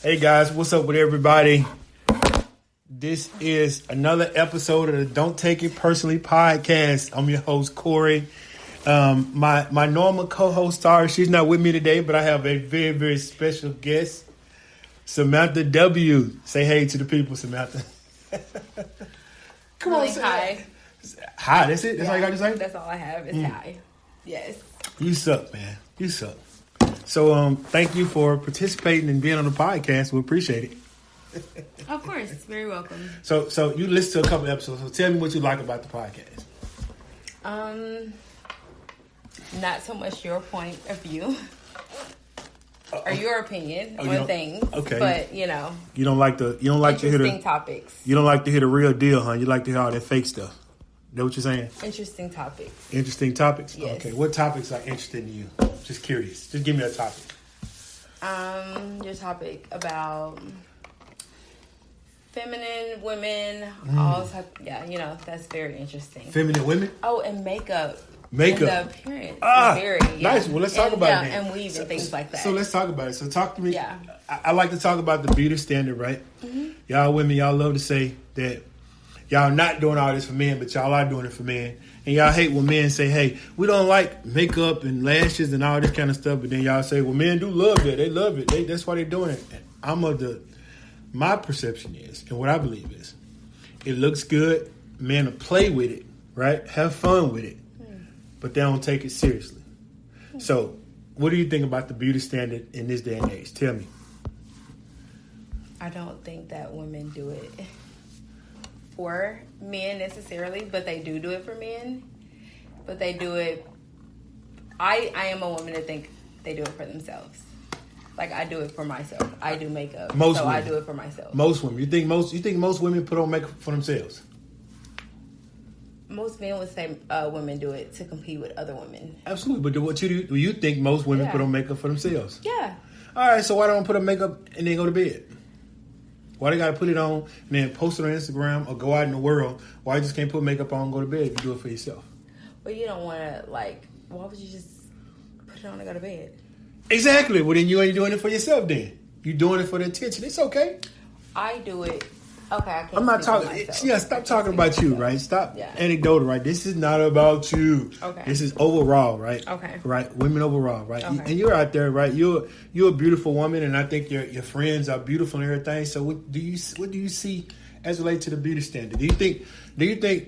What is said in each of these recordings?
Hey guys, what's up with everybody? This is another episode of the Don't Take It Personally podcast. I'm your host, Corey. My normal co-host star, she's not with me today, but I have a very, very special guest, Samantha W. Say hey to the people, Samantha. Come on, say hi. Hi, that's it? That's all you got to say? That's all I have is hi. Yes. You suck, man. You suck. So thank you for participating and being on the podcast. We appreciate it. Of course. Very welcome. So you listen to a couple episodes. So tell me what you like about the podcast. Not so much your point of view or your opinion on things. Okay. But you don't like to hear interesting topics. You don't like to hear the real deal, huh? You like to hear all that fake stuff. Is that what you're saying? Interesting topics. Interesting topics? Yes. Okay. What topics are interesting to you? Just curious. Just give me a topic. Your topic about feminine women, all type. Yeah, that's very interesting. Feminine women? Oh, and makeup. Makeup. And the appearance. Very nice. Well, let's talk about it. And weave and things like that. So let's talk about it. So talk to me. Yeah. I like to talk about the beauty standard, right? Mm-hmm. Y'all women, y'all love to say that y'all not doing all this for men, but y'all are doing it for men. And y'all hate when men say, hey, we don't like makeup and lashes and all this kind of stuff. But then y'all say, well, men do love it. They love it. That's why they're doing it. And my perception is, and what I believe is, it looks good. Men will play with it, right? Have fun with it. But they don't take it seriously. So what do you think about the beauty standard in this day and age? Tell me. I don't think that women do it for men necessarily, but they do it for men. But they do it. I am a woman that think they do it for themselves. Like I do it for myself. I do makeup, I do it for myself. Most women. You think most women put on makeup for themselves? Most men would say women do it to compete with other women. Absolutely, but do you think most women put on makeup for themselves? Yeah. All right, so why don't put on makeup and then go to bed? Why they got to put it on and then post it on Instagram or go out in the world? Why you just can't put makeup on and go to bed? You do it for yourself. Well, you don't want to, why would you just put it on and go to bed? Exactly. Well, then you ain't doing it for yourself then. You're doing it for the attention. It's okay. I do it. Okay, I can't. I'm not talking. Yeah, stop talking about you, right? Stop anecdotal, right? This is not about you. Okay. This is overall, right? Okay. Right, women overall, right? Okay. And you're out there, right? You're a beautiful woman, and I think your friends are beautiful and everything. So what do you see as related to the beauty standard? Do you think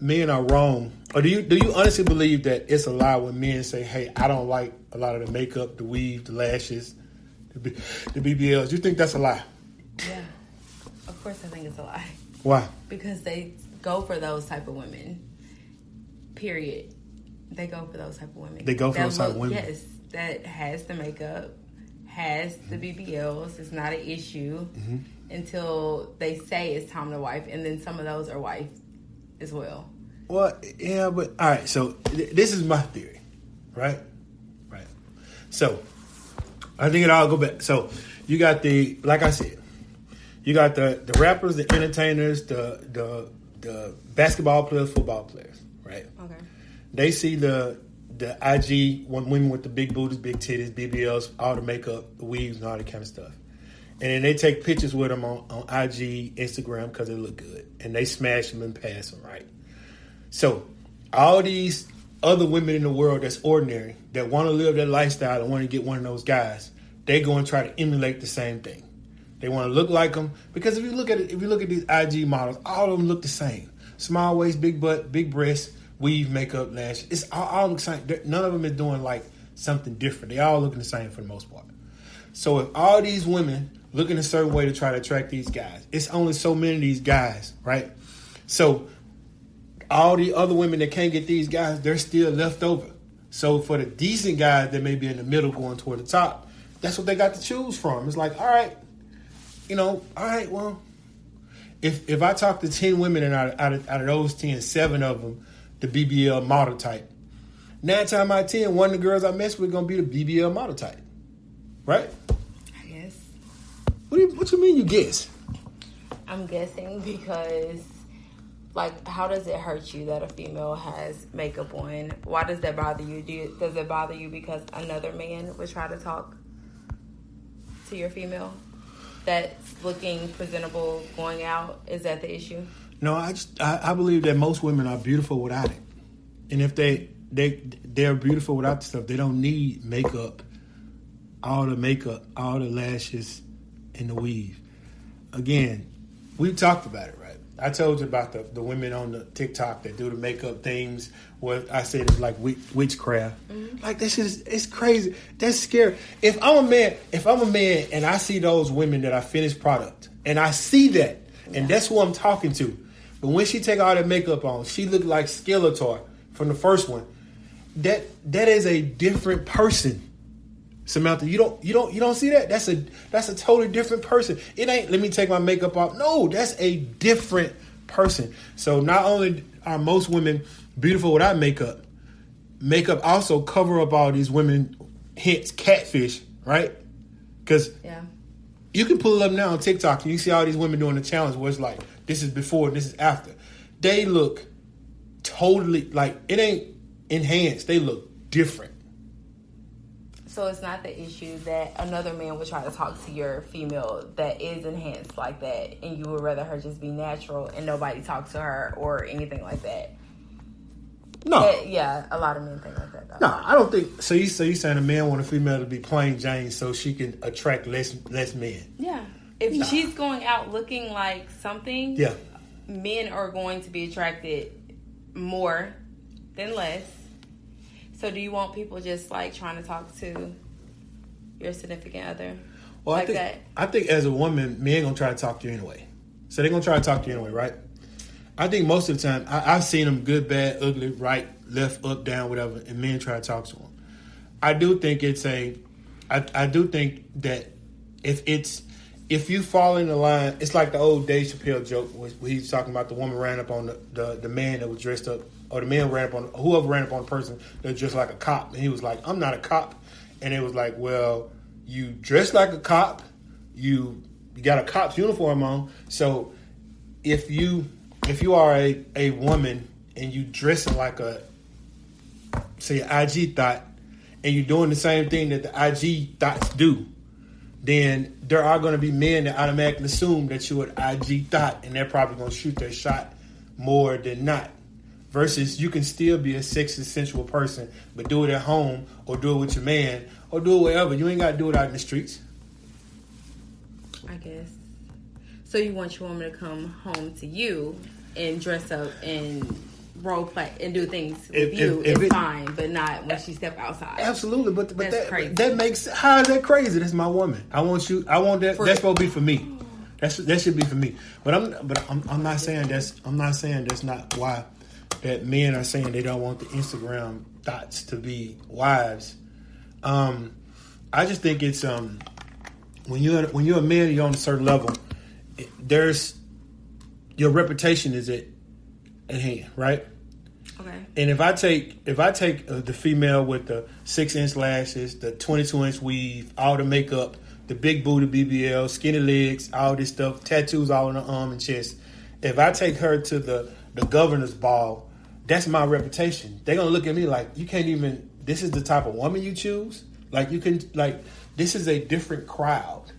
men are wrong, or do you honestly believe that it's a lie when men say, "Hey, I don't like a lot of the makeup, the weave, the lashes, the BBLs"? Do you think that's a lie? Yeah. Of course I think it's a lie. Why? Because they go for those type of women. Period. They go for those type of women. They go for those type of women? Yes. That has the makeup, has the BBLs. It's not an issue until they say it's time to wife. And then some of those are wife as well. Well, yeah, but all right. So this is my theory, right? Right. So I think it all go back. So you got like I said, you got the rappers, the entertainers, the basketball players, football players, right? Okay. They see the IG women with the big booties, big titties, BBLs, all the makeup, the weaves, and all that kind of stuff. And then they take pictures with them on IG, Instagram, because they look good. And they smash them and pass them, right? So all these other women in the world that's ordinary, that want to live that lifestyle and want to get one of those guys, they go and try to emulate the same thing. They want to look like them, because if you look at these IG models, all of them look the same. Small waist, big butt, big breasts, weave, makeup, lash. It's all look the same. None of them is doing like something different. They all looking the same for the most part. So if all these women looking a certain way to try to attract these guys, it's only so many of these guys, right? So all the other women that can't get these guys, they're still left over. So for the decent guys that may be in the middle going toward the top, that's what they got to choose from. It's like, all right, well, if I talk to 10 women and out of those 10, 7 of them, the BBL model type, 9 times out of 10, one of the girls I mess with going to be the BBL model type. Right? I guess. What you mean you guess? I'm guessing because, how does it hurt you that a female has makeup on? Why does that bother you? Does it bother you because another man would try to talk to your female? that's looking presentable going out? Is that the issue? No, I believe that most women are beautiful without it, and if they're beautiful without the stuff, they don't need makeup, all the lashes, and the weave. Again, we've talked about it, right? I told you about the women on the TikTok that do the makeup things where I said it's like witchcraft. Mm-hmm. Like that shit it's crazy. That's scary. If I'm a man and I see those women that are finished product and I see that, and that's who I'm talking to. But when she take all that makeup on, she looked like Skeletor from the first one. That is a different person. Samantha, you don't see that? That's a totally different person. It ain't let me take my makeup off. No, that's a different person. So not only are most women beautiful without makeup, makeup also cover up all these women, hence catfish, right? Because you can pull it up now on TikTok and you see all these women doing the challenge where it's like, this is before, this is after. They look totally, like, it ain't enhanced. They look different. So it's not the issue that another man would try to talk to your female that is enhanced like that, and you would rather her just be natural and nobody talk to her or anything like that. No. A lot of men think like that, though. No, I don't think so. You saying a man want a female to be plain Jane so she can attract less men? Yeah. If she's going out looking like something, men are going to be attracted more than less. So do you want people just like trying to talk to your significant other? Well, like I think as a woman, men gonna try to talk to you anyway. So they're gonna try to talk to you anyway, right? I think most of the time, I've seen them good, bad, ugly, right, left, up, down, whatever, and men try to talk to them. I do think I do think that if you fall in the line, it's like the old Dave Chappelle joke where he's talking about the woman ran up on the man that was dressed up, or the man ran up on whoever ran up on the person that was dressed like a cop, and he was like, "I'm not a cop," and it was like, "Well, you dress like a cop, you got a cop's uniform on, so if you are a woman and you dressing like a, say, an IG thought, and you're doing the same thing that the IG thoughts do, then there are going to be men that automatically assume that you're an IG thought, and they're probably going to shoot their shot more than not. Versus you can still be a sexy, sensual person, but do it at home, or do it with your man, or do it wherever. You ain't got to do it out in the streets. I guess. So you want your woman to come home to you and dress up and role play and do things with you. It's fine, but not when she step outside. Absolutely, but that's crazy. That makes, how is that crazy? That's my woman. I want that. That's supposed to be for me. That should be for me. But I'm not saying that's not why that men are saying they don't want the Instagram thoughts to be wives. I just think it's when you're a man and you're on a certain level, there's your reputation is at hand, right? Okay. And if I take the female with the 6-inch lashes, the 22-inch weave, all the makeup, the big booty BBL, skinny legs, all this stuff, tattoos all on her arm and chest, if I take her to the governor's ball, that's my reputation. They're gonna look at me like, you can't even. This is the type of woman you choose. Like, you can, like, this is a different crowd,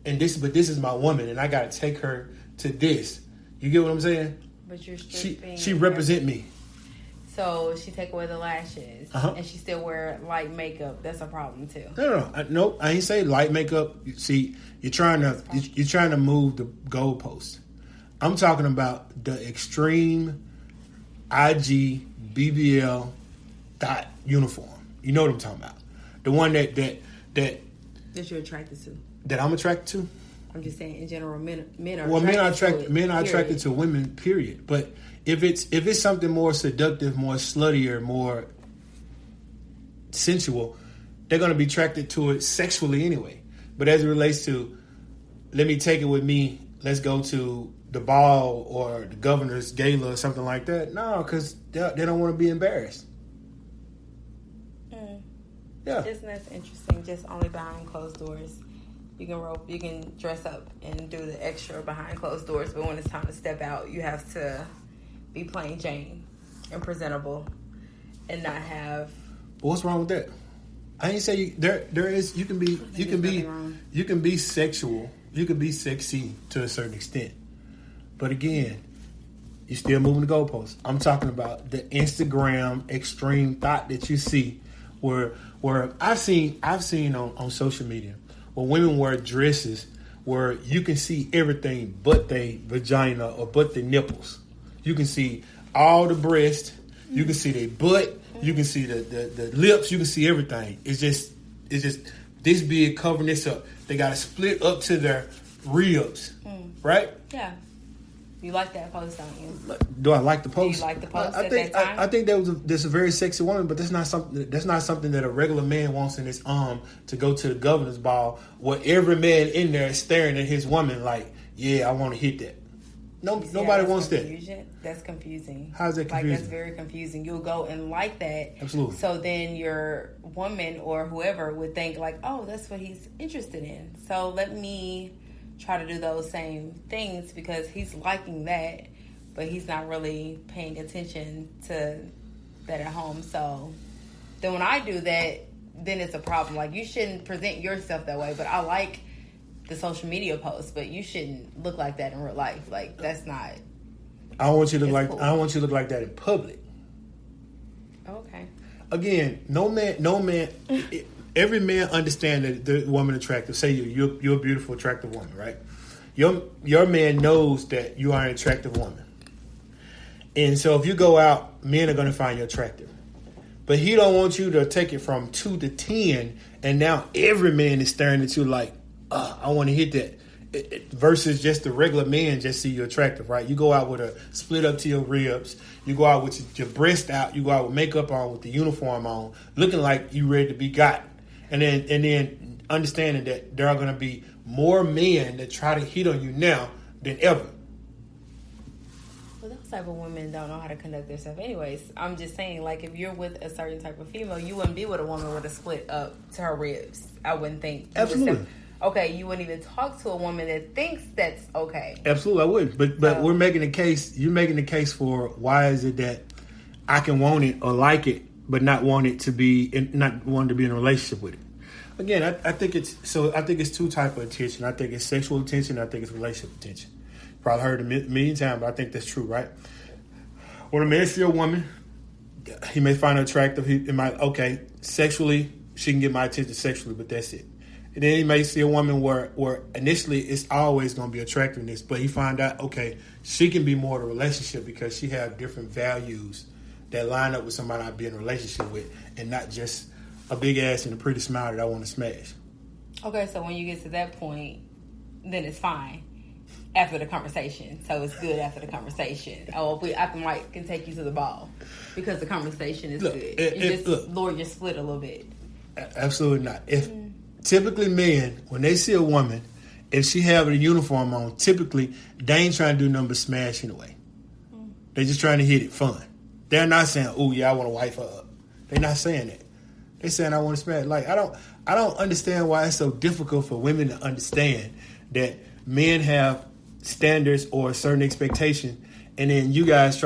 but this is my woman, and I gotta take her to this. You get what I'm saying? But you're she represent me. So she take away the lashes, and she still wear light makeup. That's a problem too. No. I ain't say light makeup. See, you're trying to move the goalposts. I'm talking about the extreme IG BBL dot uniform. You know what I'm talking about? The one that you're attracted to. That I'm attracted to. I'm just saying, in general, men are attracted to women. Period. But if it's something more seductive, more sluttier, more sensual, they're going to be attracted to it sexually anyway. But as it relates to, let me take it with me, let's go to the ball or the governor's gala or something like that. No, because they don't want to be embarrassed. Yeah. Isn't that interesting? Just only behind closed doors. You can dress up and do the extra behind closed doors, but when it's time to step out, you have to be plain Jane and presentable and not have. But what's wrong with that? I ain't say there is. You can be sexual. You could be sexy to a certain extent, but again, you're still moving the goalposts. I'm talking about the Instagram extreme thought that you see, where I've seen on social media where women wear dresses where you can see everything but their vagina or but their nipples. You can see all the breast. You can see their butt. You can see the lips. You can see everything. It's just this big covering this up. They got to split up to their ribs, right? Yeah. You like that post, don't you? Do I like the post? Do you like the post I think, that time? I think that's a very sexy woman, but that's not something that a regular man wants in his arm to go to the governor's ball where every man in there is staring at his woman like, yeah, I want to hit that. Nobody wants that. That's confusing. How's that confusing? Like, that's very confusing. You'll go and like that. Absolutely. So then your woman or whoever would think like, oh, that's what he's interested in. So let me try to do those same things because he's liking that, but he's not really paying attention to that at home. So then when I do that, then it's a problem. Like, you shouldn't present yourself that way, but I like the social media posts, but you shouldn't look like that in real life. Like, that's not. I don't want you to look cool. I don't want you to look like that in public. Okay. Again, no man. Every man understands that the woman attractive. Say you're a beautiful, attractive woman, right? Your man knows that you are an attractive woman, and so if you go out, men are going to find you attractive. But he don't want you to take it from 2 to 10, and now every man is staring at you like, I want to hit that. Versus just the regular man just see you attractive, right? You go out with a split up to your ribs. You go out with your breast out. You go out with makeup on, with the uniform on, looking like you ready to be got. And then understanding that there are going to be more men that try to hit on you now than ever. Well, those type of women don't know how to conduct themselves anyways. I'm just saying, like, if you're with a certain type of female, you wouldn't be with a woman with a split up to her ribs. I wouldn't think. Absolutely. Okay, you wouldn't even talk to a woman that thinks that's okay. Absolutely, I would. But we're making a case. You're making a case for why is it that I can want it or like it, but not want it to be, not want to be in a relationship with it. Again, I think it's two types of attention. I think it's sexual attention. I think it's relationship attention. Probably heard it a million times, but I think that's true, right? When a man see a woman, he may find her attractive. He might, sexually, she can get my attention sexually, but that's it. And then he may see a woman where initially it's always going to be attractiveness, but he find out, she can be more of a relationship because she have different values that line up with somebody I'd be in a relationship with, and not just a big ass and a pretty smile that I want to smash. Okay, so when you get to that point, then it's fine after the conversation. So it's good after the conversation. Oh, I might can take you to the ball because the conversation is good. You just lower your split a little bit. Absolutely not. Typically, men, when they see a woman, if she have a uniform on, typically, they ain't trying to do nothing but smash anyway. They're just trying to hit it fun. They're not saying, oh, yeah, I want to wife her up. They're not saying that. They're saying, I want to smash. Like, I don't understand why it's so difficult for women to understand that men have standards or a certain expectation, and then you guys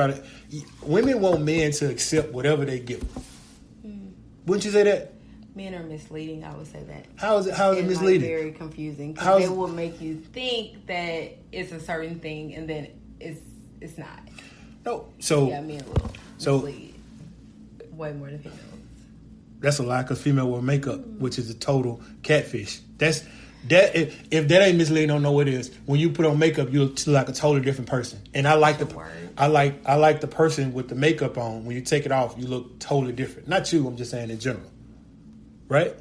women want men to accept whatever they give them. Wouldn't you say that? Men are misleading, I would say that. How is it misleading? Like, very confusing. Because they will make you think that it's a certain thing, and then it's not. No, so yeah, men will mislead way more than females. That's a lie, because female wear makeup, which is a total catfish. That if that ain't misleading, I don't know what is. When you put on makeup, you look like a totally different person. And I like I like the person with the makeup on. When you take it off, you look totally different. Not you, I'm just saying in general. Right?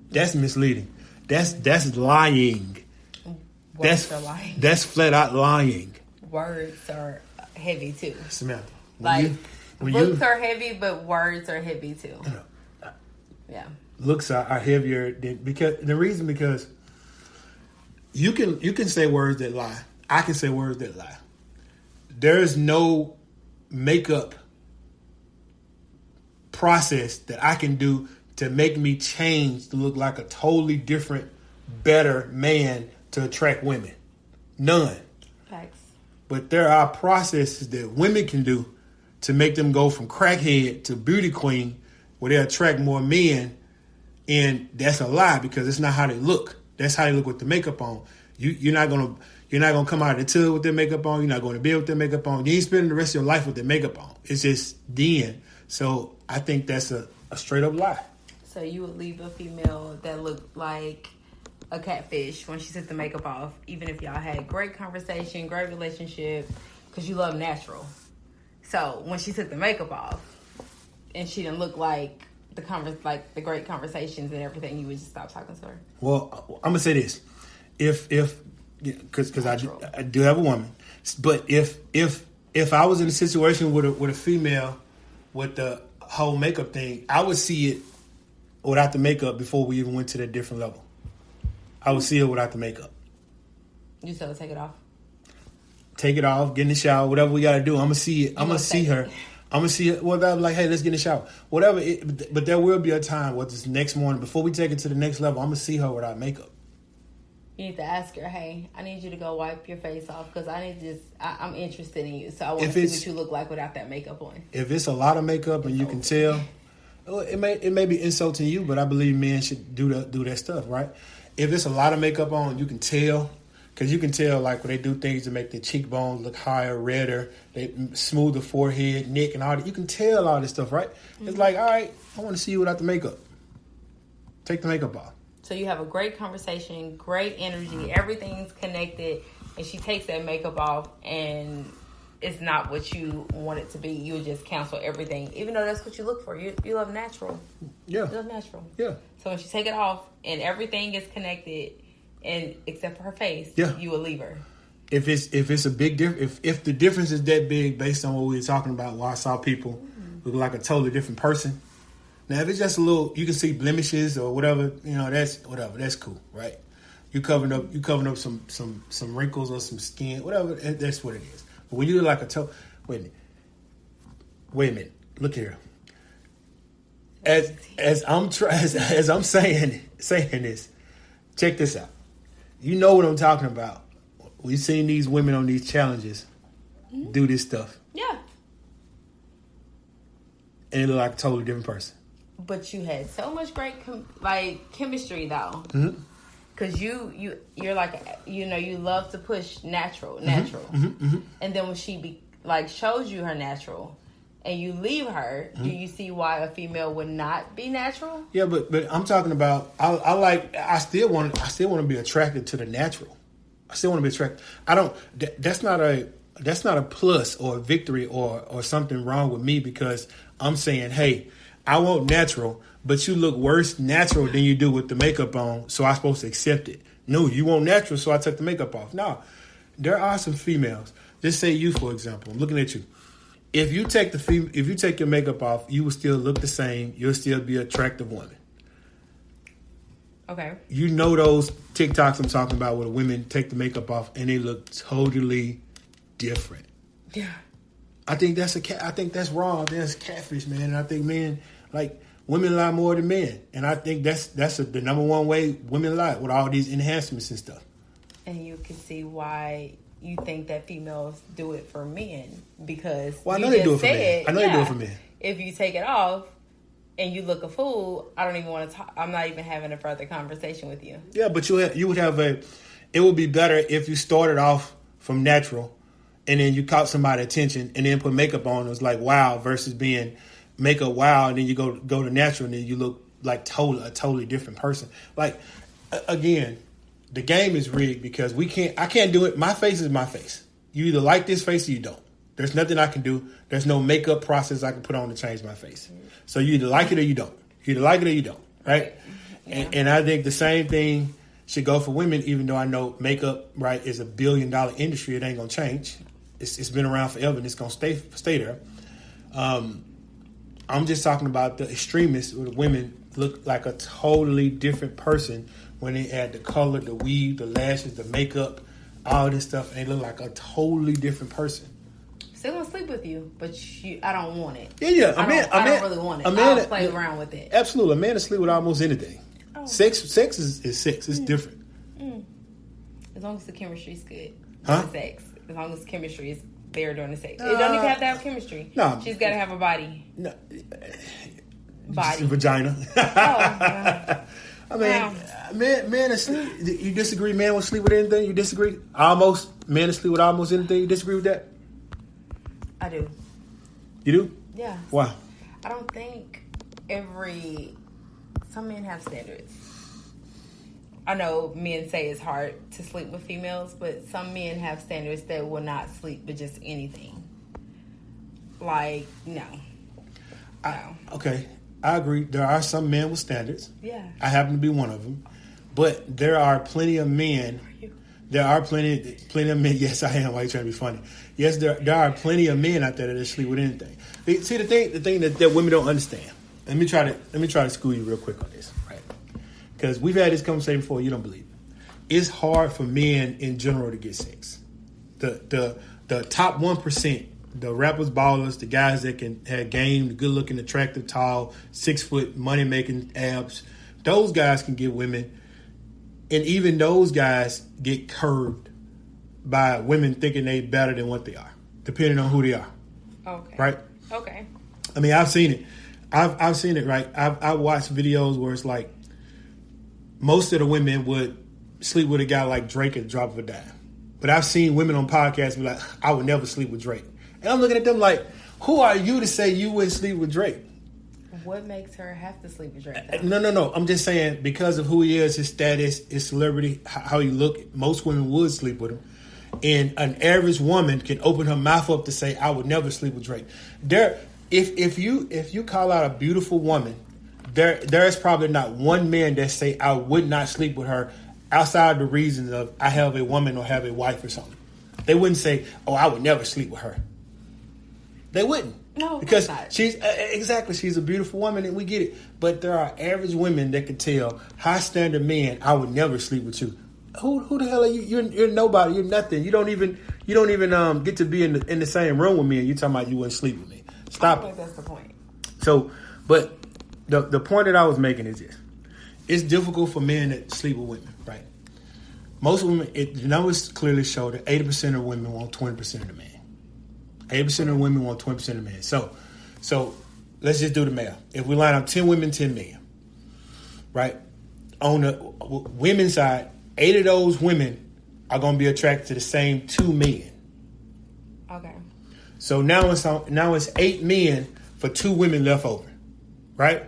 That's misleading. That's lying. Words are lying. That's flat out lying. Words are heavy too. Samantha, looks are heavy, but words are heavy too. Yeah. Looks are heavier because you can say words that lie. I can say words that lie. There is no makeup process that I can do to make me change to look like a totally different, better man to attract women. None. Facts. But there are processes that women can do to make them go from crackhead to beauty queen, where they attract more men. And that's a lie, because it's not how they look. That's how they look with the makeup on. You're not gonna come out of the tub with their makeup on. You're not going to bed with their makeup on. You ain't spending the rest of your life with their makeup on. It's just then. So I think that's a straight up lie. So you would leave a female that looked like a catfish when she took the makeup off, even if y'all had great conversation, great relationship, because you love natural. So when she took the makeup off and she didn't look like the great conversations and everything, you would just stop talking to her. Well, I'm gonna say this: because I do have a woman, but if I was in a situation with a female with the whole makeup thing, I would see it without the makeup before we even went to that different level. I would see it without the makeup. You still take it off? Take it off, get in the shower, whatever we got to do. I'm gonna see it. I'm gonna see her. I'm gonna see it. Well, I'm like, hey, let's get in the shower. Whatever. But there will be a time, whether it's next morning, before we take it to the next level, I'm gonna see her without makeup. You need to ask her, hey, I need you to go wipe your face off because I'm interested in you. So I want to see what you look like without that makeup on. If it's a lot of makeup and you can tell, it may be insulting you, but I believe men should do that stuff, right? If it's a lot of makeup on, you can tell. Because you can tell, like, when they do things to make their cheekbones look higher, redder, they smooth the forehead, neck, and all that. You can tell all this stuff, right? Mm-hmm. It's like, all right, I want to see you without the makeup. Take the makeup off. So you have a great conversation, great energy, everything's connected, and she takes that makeup off, and it's not what you want it to be. You just cancel everything, even though that's what you look for. You love natural. Yeah. You love natural. Yeah. So when she take it off, and everything is connected, and except for her face, you will leave her. If it's a big difference, if the difference is that big based on what we were talking about, where I saw people look like a totally different person. Now, if it's just a little, you can see blemishes or whatever, that's cool, right? You covering up some wrinkles or some skin, whatever. That's what it is. But when you look like a wait a minute, look here. As I'm saying this, check this out. You know what I'm talking about. We've seen these women on these challenges do this stuff. Yeah. And they look like a totally different person. But you had so much great chemistry though. Because you're like, you love to push natural. And then when she shows you her natural and you leave her, do you see why a female would not be natural? Yeah, but I'm talking about I still want to be attracted to the natural. I still want to be attracted. That's not a plus or a victory or something wrong with me, because I'm saying, hey, I want natural, but you look worse natural than you do with the makeup on, so I'm supposed to accept it. No, you want natural, so I took the makeup off. No, there are some females. Just say you, for example. I'm looking at you. If you take your makeup off, you will still look the same. You'll still be an attractive woman. Okay. You know those TikToks I'm talking about where the women take the makeup off and they look totally different. Yeah. I think that's wrong. I think that's catfish, man. And I think women lie more than men. And I think that's the number one way women lie, with all these enhancements and stuff. And you can see why you think that females do it for men, because I know they do it for men. I know they do it for men. If you take it off and you look a fool, I don't even want to talk. I'm not even having a further conversation with you. Yeah, but you would have it would be better if you started off from natural and then you caught somebody's attention and then put makeup on. It was like wow, versus being makeup wow, and then you go to natural and then you look like a totally different person. Like, again, the game is rigged because I can't do it. My face is my face. You either like this face or you don't. There's nothing I can do. There's no makeup process I can put on to change my face. So you either like it or you don't. You either like it or you don't, right? Yeah. And I think the same thing should go for women, even though I know makeup, right, is $1 billion industry. It ain't going to change. It's been around forever and it's going to stay there. I'm just talking about the extremists where the women look like a totally different person when they add the color, the weave, the lashes, the makeup, all this stuff, and they look like a totally different person. Still gonna sleep with you, but I don't want it. Yeah. I don't really want it. I'll play around with it. Absolutely. A man will sleep with almost anything. Oh. Sex is sex. It's different. As long as the chemistry's good. Huh? Sex. As long as the chemistry is there during the sex. It don't even have to have chemistry. No. She's got to have a body. No. Body. Vagina. I mean, men you disagree? Men will sleep with anything? You disagree? Almost men will sleep with almost anything. You disagree with that? I do. You do? Yeah. Why? I don't think some men have standards. I know men say it's hard to sleep with females, but some men have standards that will not sleep with just anything. Like, no. Okay, I agree. There are some men with standards. Yeah. I happen to be one of them. But there are plenty of men. There are plenty of men. Yes, I am. Why are you trying to be funny? Yes, there are plenty of men out there that sleep with anything. See, the thing that women don't understand. Let me try to school you real quick on this, right? Because we've had this conversation before. You don't believe it. It's hard for men in general to get sex. The top 1%, the rappers, ballers, the guys that can have game, the good looking, attractive, tall, 6 foot, money making abs. Those guys can get women, and even those guys get curved by women thinking they better than what they are, depending on who they are. Okay. Right. Okay. I mean, I've seen it. I've seen it, right? I've watched videos where it's like most of the women would sleep with a guy like Drake at the drop of a dime. But I've seen women on podcasts be like, I would never sleep with Drake. And I'm looking at them like, who are you to say you wouldn't sleep with Drake? What makes her have to sleep with Drake? No. I'm just saying because of who he is, his status, his celebrity, how he look, most women would sleep with him. And an average woman can open her mouth up to say, I would never sleep with Drake. If you call out a beautiful woman, there is probably not one man that say I would not sleep with her outside the reasons of I have a woman or have a wife or something. They wouldn't say, oh, I would never sleep with her. They wouldn't. No, because she's a beautiful woman and we get it. But there are average women that can tell high standard men, I would never sleep with you. Who the hell are you? You're nobody. You're nothing. You don't even get to be in the same room with me and you talking about you wouldn't sleep with me. Stop. I think that's the point. So, but the point that I was making is this: it's difficult for men to sleep with women, right? Most women, the numbers clearly show that 80% of women want 20% of the man. 80% of women want 20% of the man. So let's just do the math. If we line up 10 women, 10 men, right? On the women's side, 8 of those women are going to be attracted to the same 2 men. Okay. So now it's 8 men for 2 women left over, right?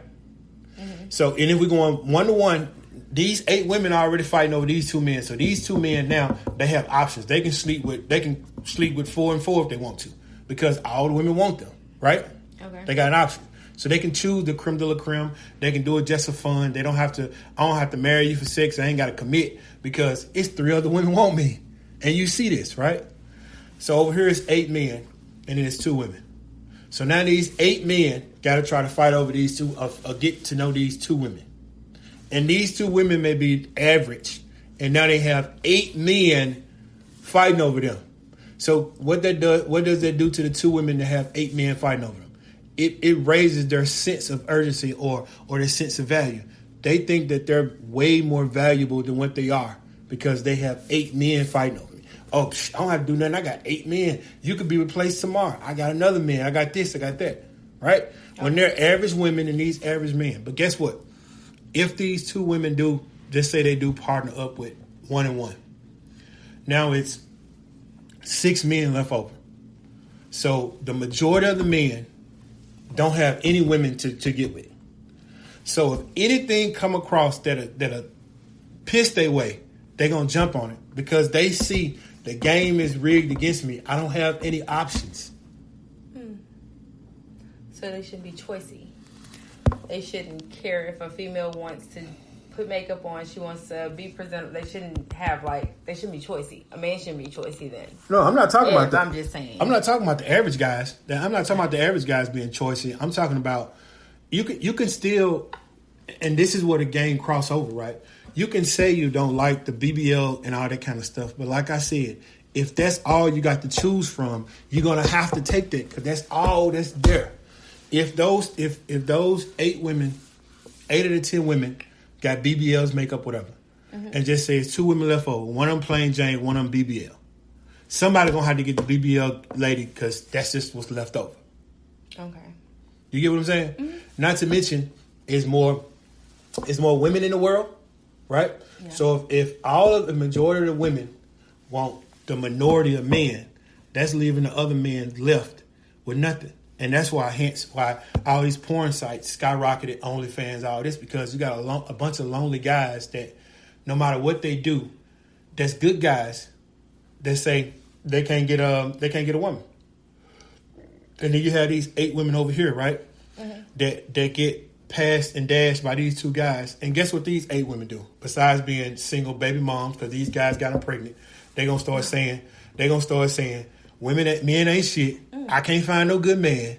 Mm-hmm. So, and if we're going 1-to-1, these 8 women are already fighting over these 2 men. So these 2 men now, they have options. They can sleep with 4 and 4 if they want to, because all the women want them, right? Okay. They got an option. So they can choose the creme de la creme. They can do it just for fun. I don't have to marry you for sex. I ain't got to commit because it's 3 other women want me. And you see this, right? So over here it's 8 men and then it's 2 women. So now these 8 men got to try to fight over these 2, or get to know these 2 women. And these 2 women may be average. And now they have 8 men fighting over them. So what does that do to the 2 women that have 8 men fighting over them? It raises their sense of urgency or their sense of value. They think that they're way more valuable than what they are because they have 8 men fighting over me. Oh, I don't have to do nothing. I got 8 men. You could be replaced tomorrow. I got another man. I got this. I got that. Right? Okay. When they're average women and these average men. But guess what? If these 2 women do, just say they do partner up with 1 and 1. Now it's 6 men left over. So the majority of the men don't have any women to get with. So if anything come across that'll piss their way, they're going to jump on it because they see the game is rigged against me. I don't have any options. So they should be choicy. They shouldn't care if a female wants to put makeup on, she wants to be presentable. They shouldn't be choicy. A man shouldn't be choicy then. No, I'm not talking about that. I'm just saying. I'm not talking about the average guys. I'm not talking about the average guys being choicy. I'm talking about you can still, and this is where the game cross over, right? You can say you don't like the BBL and all that kind of stuff, but like I said, if that's all you got to choose from, you're gonna have to take that because that's all that's there. If those 8 women, 8 of the 10 women got BBLs, makeup, whatever, and just say it's 2 women left over, one of them plain Jane, one of them BBL. Somebody gonna have to get the BBL lady because that's just what's left over. Okay. You get what I'm saying? Mm-hmm. Not to mention, it's more it's more women in the world, right? Yeah. So if all of the majority of the women want the minority of men, that's leaving the other men left with nothing. And that's why, hence why all these porn sites skyrocketed, OnlyFans, all this, because you got a bunch of lonely guys that no matter what they do, that's good guys that say they can't get a woman. And then you have these 8 women over here, right? Mm-hmm. That get passed and dashed by these 2 guys. And guess what these 8 women do? Besides being single baby moms, because these guys got them pregnant, they're gonna start saying, men ain't shit. I can't find no good man.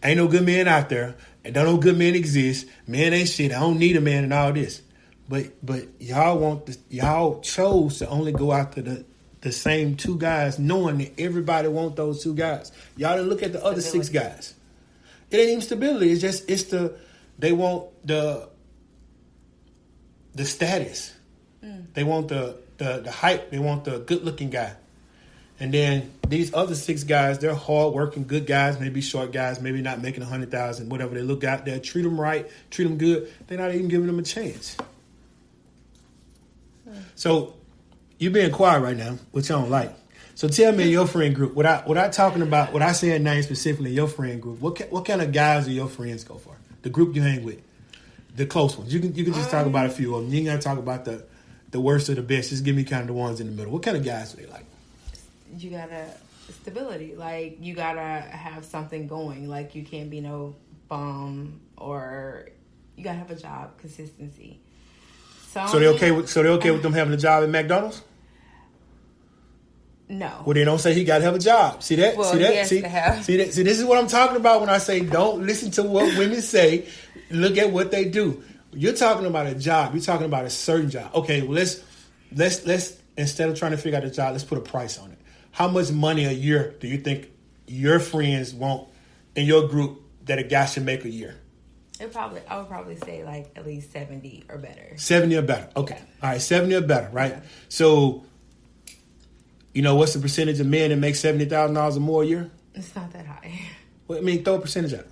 Ain't no good man out there. And don't no good men exist. Men ain't shit. I don't need a man and all this. But y'all chose to only go after the same 2 guys, knowing that everybody want those 2 guys. Y'all didn't look at the other 6 guys. It ain't even stability. They want the status. They want the hype. They want the good looking guy. And then these other 6 guys, they're hard-working, good guys, maybe short guys, maybe not making 100,000, whatever. They look out there, treat them right, treat them good. They're not even giving them a chance. So you being quiet right now, which I don't like. So tell me in your friend group, without talking about, without saying names specifically, in your friend group, what kind of guys do your friends go for? The group you hang with, the close ones. You can just talk about a few of them. You ain't got to talk about the worst or the best. Just give me kind of the ones in the middle. What kind of guys do they like? You gotta stability. Like, you gotta have something going. Like, you can't be no bum, or you gotta have a job. Consistency. So they okay with them having a job at McDonald's? No. Well, they don't say he got to have a job. See that? Well, see that? He has to have. See that? See, this is what I'm talking about when I say don't listen to what women say. Look at what they do. You're talking about a job. You're talking about a certain job. Okay, well, let's instead of trying to figure out a job, let's put a price on it. How much money a year do you think your friends want in your group that a guy should make a year? I would probably say like at least 70 or better. 70 or better. Okay. All right, 70 or better, right? Yeah. So, you know, what's the percentage of men that make $70,000 or more a year? It's not that high. Well, I mean, throw a percentage out.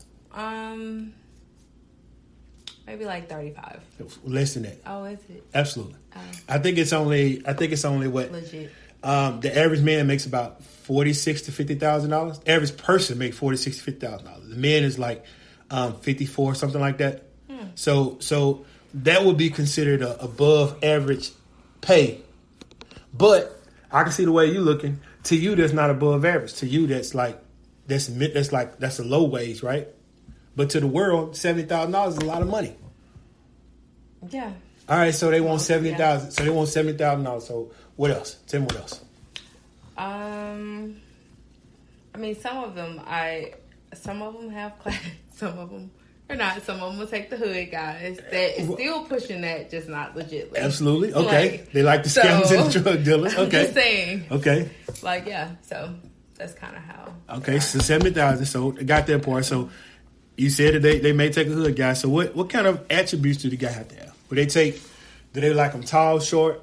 Maybe like 35. Less than that. Oh, is it? Absolutely. I think it's only what? Legit. The average man makes about $46,000 to $50,000. Average person makes $46,000 to $50,000. The man is like 54, something like that. So that would be considered a above average pay. But I can see the way you're looking. To you, that's not above average. To you, that's a low wage, right? But to the world, $70,000 is a lot of money. Yeah. All right, so they want $70,000. Yeah. So they want $70,000. So what else? Tell me what else. I mean, some of them have class. Some of them are not. Some of them will take the hood guys that is still pushing that, just not legit. Absolutely. Okay. Like, they like the scammers and the drug dealers. Okay. I'm just saying. Okay. Like, yeah. So that's kind of how. Okay. So 70,000. So they got that part. So you said that they may take a hood guy. So what kind of attributes do the guy have to have? Do they like them tall, short?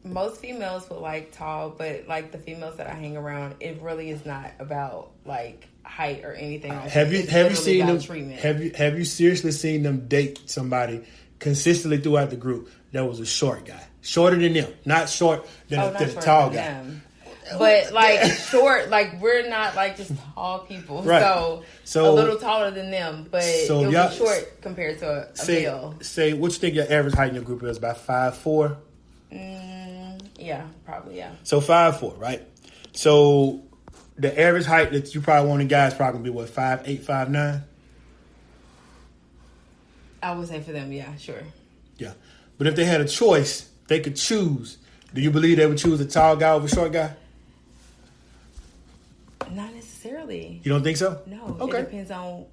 Most females would like tall, but like the females that I hang around, it really is not about like height or anything. Have you seen them? Treatment. Have you seriously seen them date somebody consistently throughout the group that was a short guy, shorter than them, not short than the tall guy? Them. But like short, like we're not like just tall people, right. So a little taller than them, but you'll be short compared to a male. Say what you think your average height in your group is? About 5'4"? Yeah, probably, yeah. So 5'4", right? So the average height that you probably want a guy is probably be what, 5'8", 5'9"? I would say for them, yeah, sure. Yeah, but if they had a choice, they could choose. Do you believe they would choose a tall guy over a short guy? Not necessarily. You don't think so? No. Okay. It depends on.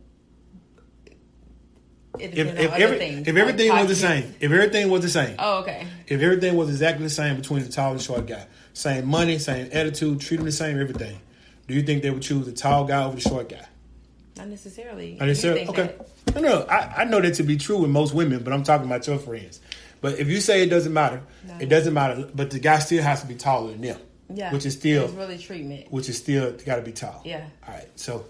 If everything was the same. If everything was the same. Oh, okay. If everything was exactly the same between the tall and short guy, same money, same attitude, treat them the same, everything. Do you think they would choose the tall guy over the short guy? Not necessarily. Not necessarily. Okay. No. I know that to be true with most women, but I'm talking about your friends. But if you say it doesn't matter, it doesn't matter. But the guy still has to be taller than them. Yeah. Which is still. It's really treatment. Which is still got to be tall. Yeah. All right. So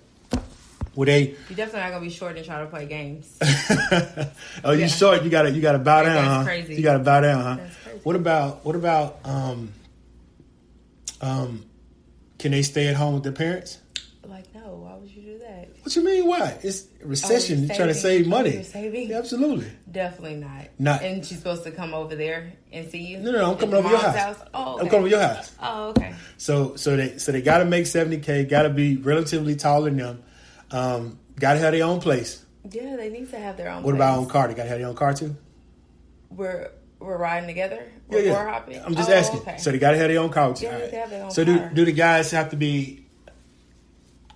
Would they? You're definitely not gonna be short and try to play games. Oh, you short? You gotta bow down, that's huh? crazy. You gotta bow down, huh? That's crazy. What about can they stay at home with their parents? Like, no, why would you do that? What you mean? Why? It's a recession. You're trying to save money. You're saving? Yeah, absolutely. Definitely not. Not. And she's supposed to come over there and see you? No, I'm coming At over your mom's house. Oh, okay. I'm coming over your house. Oh, okay. So they got to make $70K. Got to be relatively taller than them. Got to have their own place. Yeah, they need to have their own What place. about own car? They got to have their own car too. We're riding together? Yeah, We're yeah. car hopping? I'm just asking. Okay. So they got to have their own car. Yeah, All they have their own So car. do the guys have to be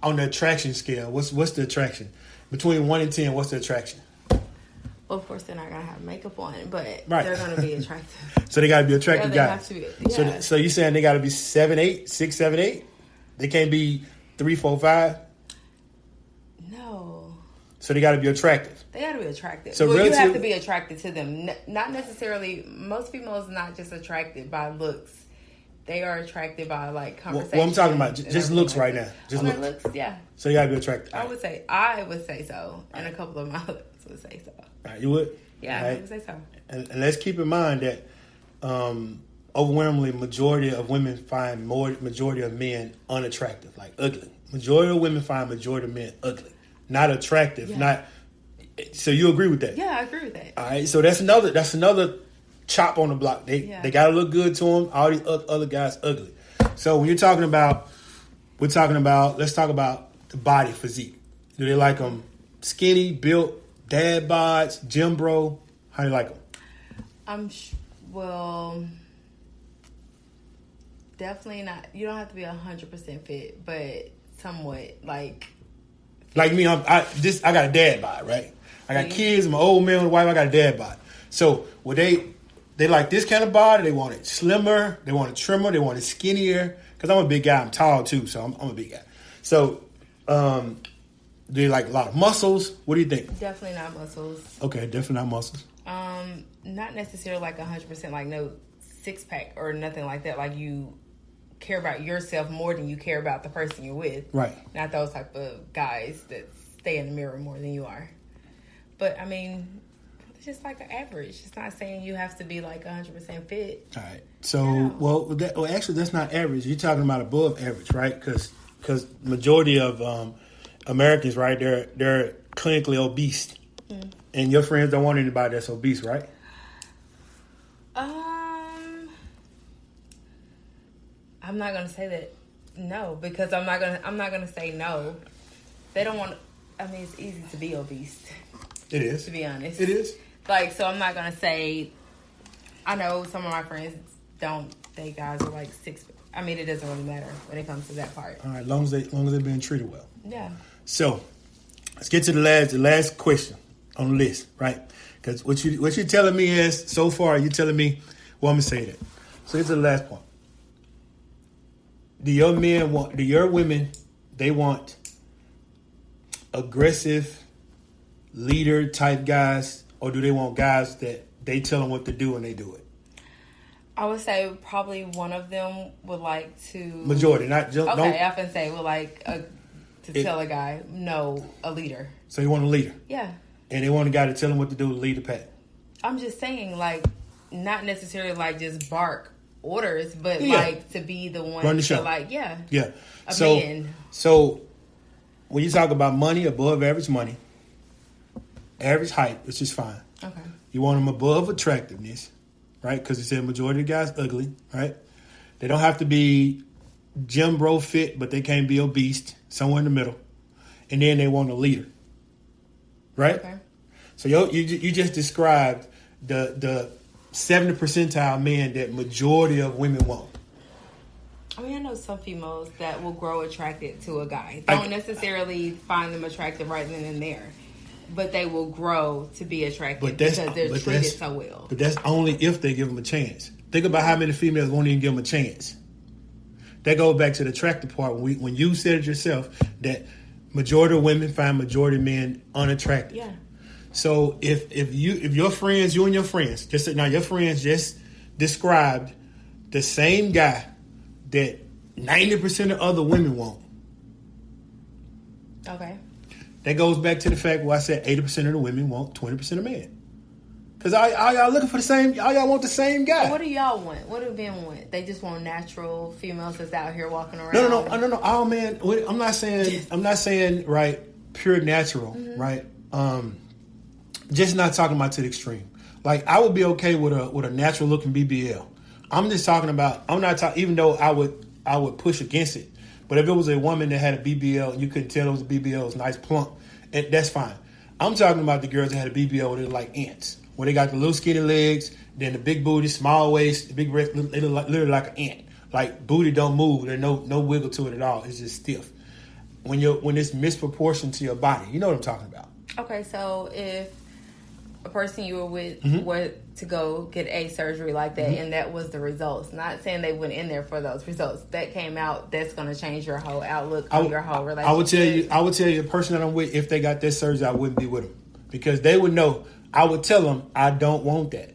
on the attraction scale? What's the attraction? Between 1 and 10, what's the attraction? Well, of course, they're not going to have makeup on, but Right. they're going to be attractive. So they got to be attractive Yeah, they guys. have to be. Yeah. So you saying they got to be 7, 8, 6, 7, 8? They can't be 3, 4, 5? No. So they got to be attractive. They got to be attractive. So well, you have relative- to be attracted to them. Not necessarily, most females not just attracted by looks. They are attracted by, like, conversation. Well, I'm talking about and just everything looks like right that. now. Just Okay, looks. yeah. So you got to be attractive. I would say so. And a couple of my others would say so. All right, you would? Yeah, All right. I would say so. And let's keep in mind that overwhelmingly majority of women find majority of men unattractive, like ugly. Majority of women find majority of men ugly, not attractive. Yeah. Not. So you agree with that? Yeah, I agree with that. All right. So that's another chop on the block. They got to look good to them. All these other guys ugly. So when let's talk about the body physique. Do they like them skinny, built, dad bods, gym bro? How do you like them? Well, definitely not. You don't have to be 100% fit, but somewhat like me. I got a dad bod, right? I got kids. I'm an old man with a wife. I got a dad bod. So would they like this kind of body? They want it slimmer. They want it trimmer. They want it skinnier. Because I'm a big guy. I'm tall too, so I'm a big guy. So do they like a lot of muscles? What do you think? definitely not muscles. Okay, definitely not muscles. Not necessarily like 100%, like no six pack or nothing like that. Like you care about yourself more than you care about the person you're with. Right. Not those type of guys that stay in the mirror more than you are. But I mean, it's just like an average. It's not saying you have to be like 100% fit. All right. So, actually, that's not average. You're talking about above average, right? Because majority of Americans, right, they're clinically obese, and your friends don't want anybody that's obese, right? I'm not gonna say that no, because I'm not gonna say no. They don't want. I mean, it's easy to be obese. It is. To be honest, It is. Like, so I'm not gonna say. I know some of my friends don't think guys are like 6. I mean, it doesn't really matter when it comes to that part. All right, long as they're being treated well. Yeah. So, let's get to the last question on the list, right? Because what you're telling me is so far, you're telling me. Well, I'm gonna say that. So here's the last point. Do your women, they want aggressive leader type guys, or do they want guys that they tell them what to do and they do it? I would say probably one of them would like to. Majority, not just. Okay, I often say would like to tell a guy, no, a leader. So you want a leader? Yeah. And they want a guy to tell them what to do to lead the pack. I'm just saying, like, not necessarily like just bark orders, but like to be the one run the show. to like, yeah. A man. So when you talk about money, above average money, average height, which is fine. Okay. You want them above attractiveness, right? Because you said majority of the guys ugly, right? They don't have to be gym bro fit, but they can't be obese, somewhere in the middle. And then they want a leader, right? Okay. So you just described the 70th percentile men that majority of women want. I mean, I know some females that will grow attracted to a guy. Don't necessarily find them attractive right then and there, but they will grow to be attractive because they're treated so well. But that's only if they give them a chance. Think about how many females won't even give them a chance. That goes back to the attractive part. When you said it yourself that majority of women find majority of men unattractive. Yeah. So if your friends, you and your friends, your friends just described the same guy that 90% of other women want. Okay. That goes back to the fact where I said 80% of the women want 20% of men. Because all y'all looking for the same, all y'all want the same guy. So what do y'all want? What do men want? They just want natural females that's out here walking around. No. Oh man, I'm not saying right, pure natural, right? Just not talking about to the extreme. Like I would be okay with a natural looking BBL. I'm just talking about. I'm not talking. Even though I would push against it. But if it was a woman that had a BBL and you couldn't tell it was a BBL, it was nice plump, and that's fine. I'm talking about the girls that had a BBL where they're like ants. Where they got the little skinny legs, then the big booty, small waist, the big breast, they look like, literally like an ant. Like booty don't move. There's no wiggle to it at all. It's just stiff. When it's misproportioned to your body. You know what I'm talking about. Okay, so if a person you were with were to go get a surgery like that and that was the results, not saying they went in there for those results, that came out, that's going to change your whole outlook on your whole relationship. I would tell you the person that I'm with, if they got that surgery, I wouldn't be with them. Because they would know. I would tell them, I don't want that.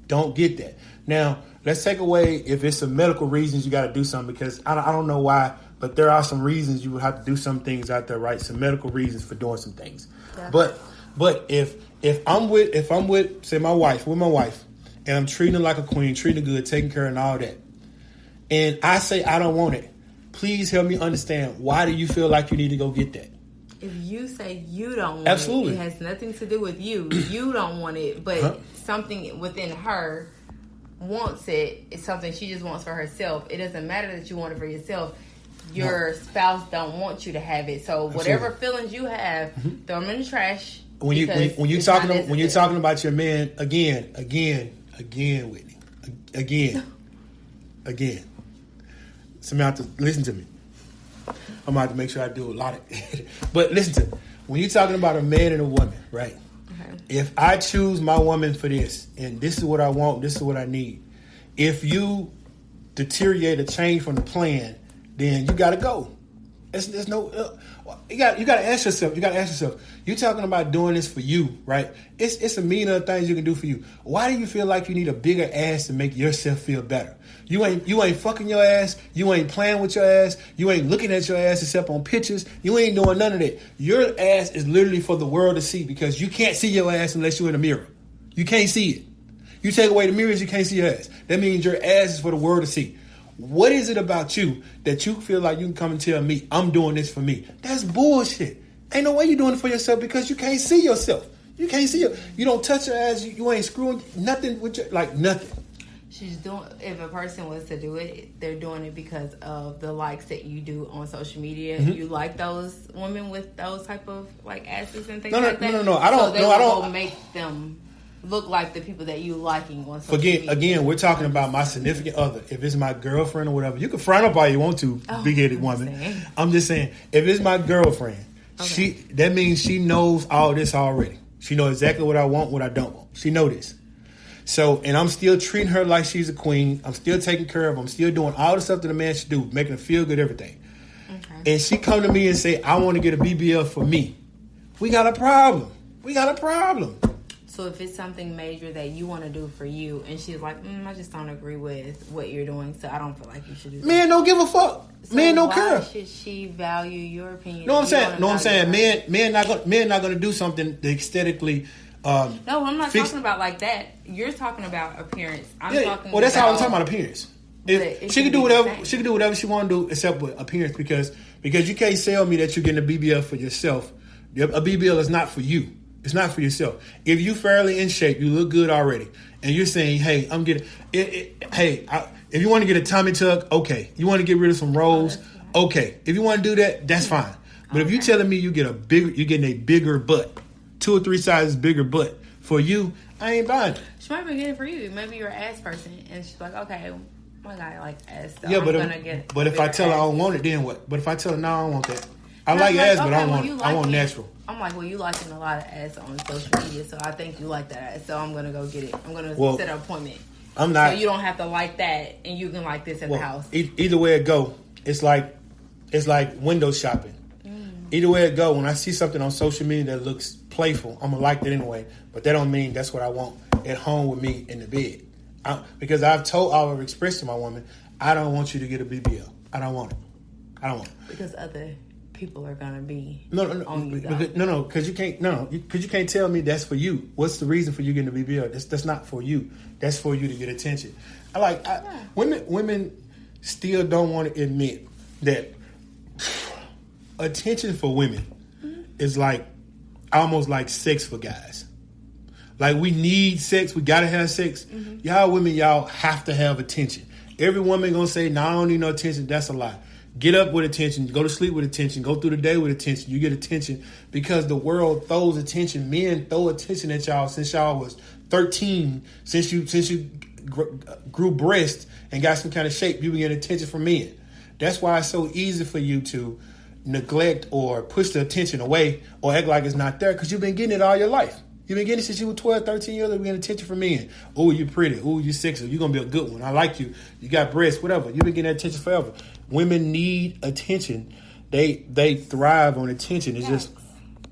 Don't get that. Now, let's take away if it's some medical reasons you got to do something, because I don't know why, but there are some reasons you would have to do some things out there, right? Some medical reasons for doing some things. Yeah. But if I'm with say my wife, and I'm treating her like a queen, treating her good, taking care of her and all that, and I say I don't want it, please help me understand, why do you feel like you need to go get that? If you say you don't want it, it has nothing to do with you. You don't want it, but something within her wants it. It's something she just wants for herself. It doesn't matter that you want it for yourself. Your spouse don't want you to have it. So whatever feelings you have, throw them in the trash. When you're talking about your man again, Whitney, again, Samantha, listen to me. I'm going to have to make sure I do a lot of it. But listen to me. When you're talking about a man and a woman, right? Okay. If I choose my woman for this, and this is what I want, this is what I need. If you deteriorate or change from the plan, then you got to go. There's no... you got to ask yourself. You're talking about doing this for you, right? It's a million other things you can do for you. Why do you feel like you need a bigger ass to make yourself feel better? You ain't fucking your ass. You ain't playing with your ass. You ain't looking at your ass except on pictures. You ain't doing none of that. Your ass is literally for the world to see, because you can't see your ass unless you're in a mirror. You can't see it. You take away the mirrors, you can't see your ass. That means your ass is for the world to see. What is it about you that you feel like you can come and tell me, I'm doing this for me? That's bullshit. Ain't no way you're doing it for yourself, because you can't see yourself. You can't see it. You don't touch your ass. You ain't screwing nothing with your, like nothing. She's doing. If a person was to do it, they're doing it because of the likes that you do on social media. You like those women with those type of like asses and things like that. No. I don't. I don't make them look like the people that you liking on social media. Again, we're talking about my significant other. If it's my girlfriend or whatever, you can frown up all you want to, big-headed woman. I'm just saying, if it's my girlfriend, that means she knows all this already. She knows exactly what I want, what I don't want. She know this. So, and I'm still treating her like she's a queen. I'm still taking care of her. I'm still doing all the stuff that a man should do, making her feel good, everything. Okay. And she come to me and say, I want to get a BBL for me. We got a problem. So if it's something major that you want to do for you, and she's like, I just don't agree with what you're doing, so I don't feel like you should do that. Man don't give a fuck. So men don't care. Why should she value your opinion? No, I'm saying. Men not gonna do something that aesthetically. No, I'm not talking about like that. You're talking about appearance. Well, that's how I'm talking about appearance. If she can do whatever she want to do, except with appearance, because you can't sell me that you're getting a BBL for yourself. A BBL is not for you. It's not for yourself. If you fairly in shape, you look good already, and you're saying, "Hey, I'm getting if you want to get a tummy tuck, okay. You want to get rid of some rolls, okay. If you want to do that, that's fine. But if you're telling me you're getting a bigger butt, 2 or 3 sizes bigger butt for you, I ain't buying it. She might be getting it for you. Maybe you're an ass person, and she's like, okay, my guy like ass. So yeah, but if I tell her I don't want it, then what? But if I tell her no, I don't want that. I like ass, but I don't want it. I want natural. I'm like, well, you liking a lot of ass on social media, so I think you like that ass. So I'm gonna go get it. I'm gonna set an appointment. I'm not. So you don't have to like that, and you can like this at the house. Either way it go, it's like window shopping. Either way it go, when I see something on social media that looks playful, I'm gonna like it anyway. But that don't mean that's what I want at home with me in the bed. Because I've expressed to my woman, I don't want you to get a BBL. I don't want it. Because other people are gonna be no, on you. Because you can't tell me that's for you. What's the reason for you getting the BBL? That's not for you. That's for you to get attention. Women still don't want to admit that attention for women is like almost like sex for guys. Like, we need sex, we gotta have sex. Y'all women, y'all have to have attention. Every woman gonna say, "No, I don't need no attention." That's a lie. Get up with attention, go to sleep with attention, go through the day with attention. You get attention because the world throws attention. Men throw attention at y'all since y'all was 13. Since you grew breasts and got some kind of shape, you been getting attention from men. That's why it's so easy for you to neglect or push the attention away or act like it's not there, because you've been getting it all your life. You've been getting it since you were 12, 13 years old. You've been getting attention from men. Oh, you're pretty. Oh, you're sexy. You're going to be a good one. I like you. You got breasts, whatever. You've been getting that attention forever. Women need attention. They thrive on attention. It's just...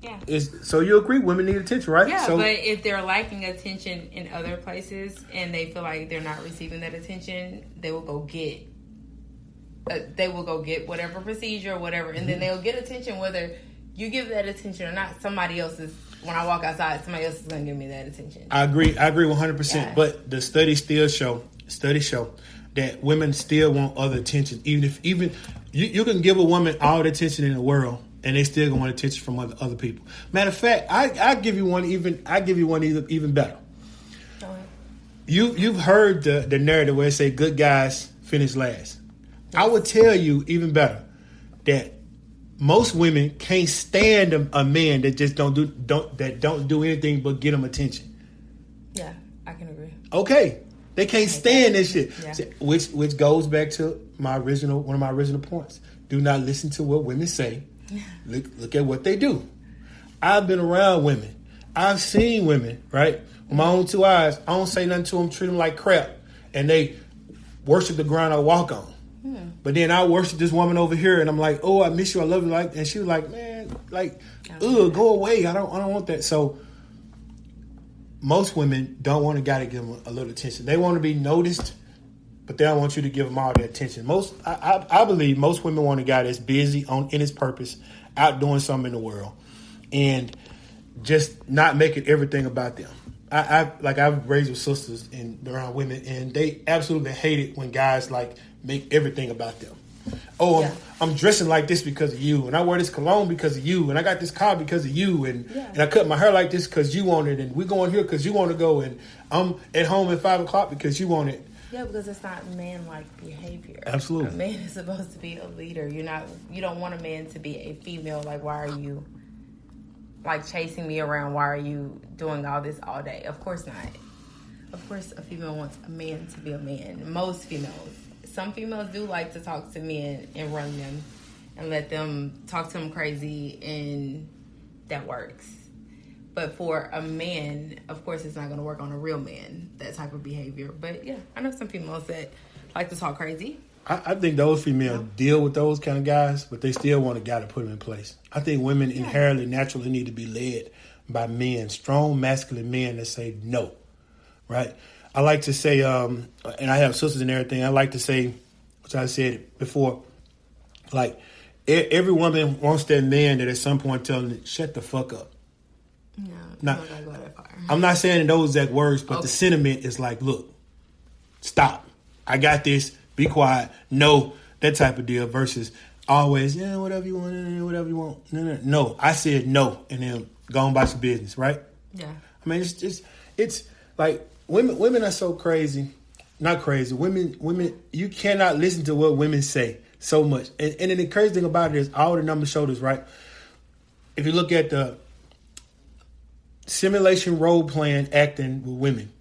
Yeah. So you agree women need attention, right? Yeah, so, but if they're lacking attention in other places and they feel like they're not receiving that attention, they will go get whatever procedure or whatever, and then they'll get attention whether you give that attention or not. Somebody else is... When I walk outside, somebody else is going to give me that attention. I agree 100%. Yeah. But the studies show that women still want other attention. Even you can give a woman all the attention in the world, and they still gonna want attention from other people. Matter of fact, I give you one even better. Go ahead. You've heard the narrative where it say good guys finish last. Yes. I would tell you even better that most women can't stand a man that just don't do anything but get them attention. Yeah, I can agree. Okay, they can't stand this shit. Yeah. Which goes back to one of my original points. Do not listen to what women say. Look at what they do. I've been around women. I've seen women, right, with my own two eyes. I don't say nothing to them, treat them like crap, and they worship the ground I walk on. But then I worship this woman over here, and I'm like, "Oh, I miss you, I love you," and she was like, "Man, go away. I don't want that." So most women don't want a guy to give them a little attention. They want to be noticed, but they don't want you to give them all their attention. I believe most women want a guy that's busy in his purpose, out doing something in the world, and just not making everything about them. I've raised with sisters and around women, and they absolutely hate it when guys make everything about them. Oh, yeah. I'm dressing like this because of you, and I wear this cologne because of you, and I got this car because of you, and I cut my hair like this because you want it, and we're going here because you want to go, and I'm at home at 5 o'clock because you want it. Yeah, because it's not man-like behavior. Absolutely. A man is supposed to be a leader. You don't want a man to be a female. Like, why are you chasing me around? Why are you doing all this all day? Of course not. Of course, a female wants a man to be a man. Most females. Some females do like to talk to men and run them and let them talk to them crazy, and that works. But for a man, of course, it's not going to work on a real man, that type of behavior. But yeah, I know some females that like to talk crazy. I think those females deal with those kind of guys, but they still want a guy to put them in place. I think women inherently, naturally need to be led by men, strong, masculine men that say no, right? I like to say, and I have sisters and everything, I like to say, which I said before, every woman wants that man that at some point tell them, shut the fuck up. No, I'm not saying in those exact words, but the sentiment is like, look, stop. I got this. Be quiet. No, that type of deal versus always, whatever you want. No, I said no, and then go on about your business, right? Yeah. I mean, it's like women are so crazy. Not crazy. Women, you cannot listen to what women say so much. And the crazy thing about it is all the numbers show this, right? If you look at the simulation role playing acting with women,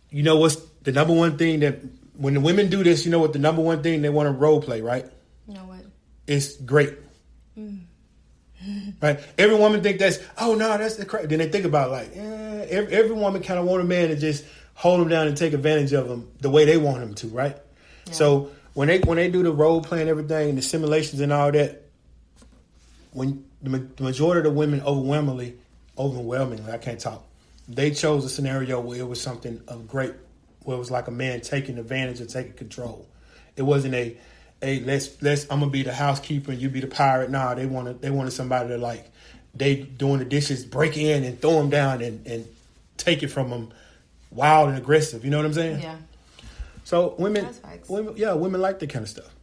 you know what's the number one thing that when the women do this, you know what the number one thing they want to role play, right? You know what? It's great. Right? Every woman think that's, oh no, that's the crap. Then they think about every woman kind of want a man to just hold them down and take advantage of them the way they want him to, right? Yeah. So when they do the role play and everything, the simulations and all that, when the majority of the women overwhelmingly, I can't talk, they chose a scenario where it was something of great, where it was like a man taking advantage and taking control. It wasn't hey, let's I'm gonna be the housekeeper and you be the pirate. Nah, they wanted somebody to like they doing the dishes, break in and throw them down and take it from them, wild and aggressive. You know what I'm saying? Yeah. So women like that kind of stuff.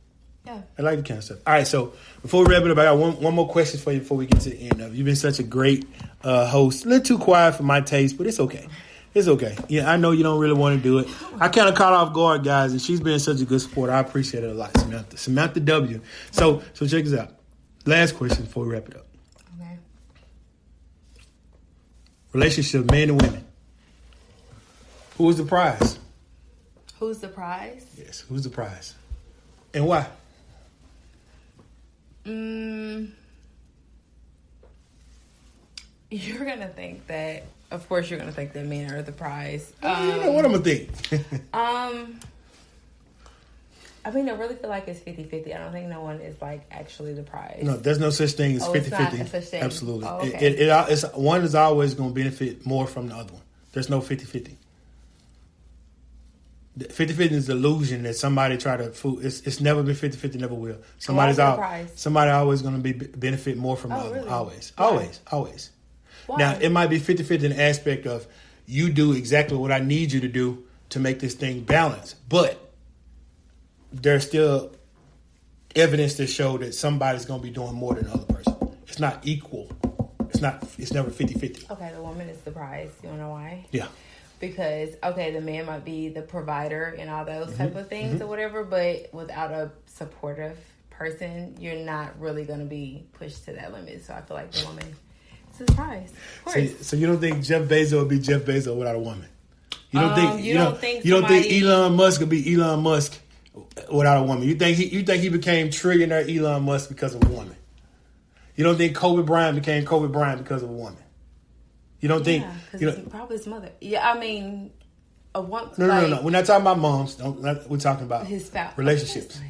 Yeah. I like the kind of stuff. All right, so before we wrap it up, I got one more question for you before we get to the end of it. You've been such a great host. A little too quiet for my taste, but it's okay. It's okay. Yeah, I know you don't really want to do it. I kind of caught off guard, guys, and she's been such a good sport. I appreciate it a lot, Samantha. Samantha W. So check this out. Last question before we wrap it up. Okay. Relationship, men and women. Who is the prize? Who's the prize? Yes, who's the prize? And why? You're gonna think that. Of course, you're gonna think that men are the prize. You know what I'm gonna think. I mean, I really feel like it's 50-50. I don't think no one is like actually the prize. No, there's no such thing as 50-50. It's not a such thing. Absolutely. Oh, okay. It's one is always going to benefit more from the other one. There's no 50-50. 50-50 is an illusion that somebody try to fool. It's never been 50-50, never will. Somebody always going to be benefit more from the other really? one. Why? Always. Why? Now, it might be 50-50 in the aspect of you do exactly what I need you to do to make this thing balance. But there's still evidence to show that somebody's going to be doing more than the other person. It's not equal. It's never 50-50. Okay, the woman is the prize. You wanna know why? Yeah. Because, okay, the man might be the provider and all those type of things or whatever, but without a supportive person, you're not really going to be pushed to that limit. So I feel like the woman is the prize. Of course. So you don't think Jeff Bezos would be Jeff Bezos without a woman? You don't think Elon Musk would be Elon Musk without a woman? You think he became trillionaire Elon Musk because of a woman? You don't think Kobe Bryant became Kobe Bryant because of a woman? You don't think? Because probably his mother. Yeah, I mean, a woman. No. We're not talking about moms. We're talking about his spouse, relationships.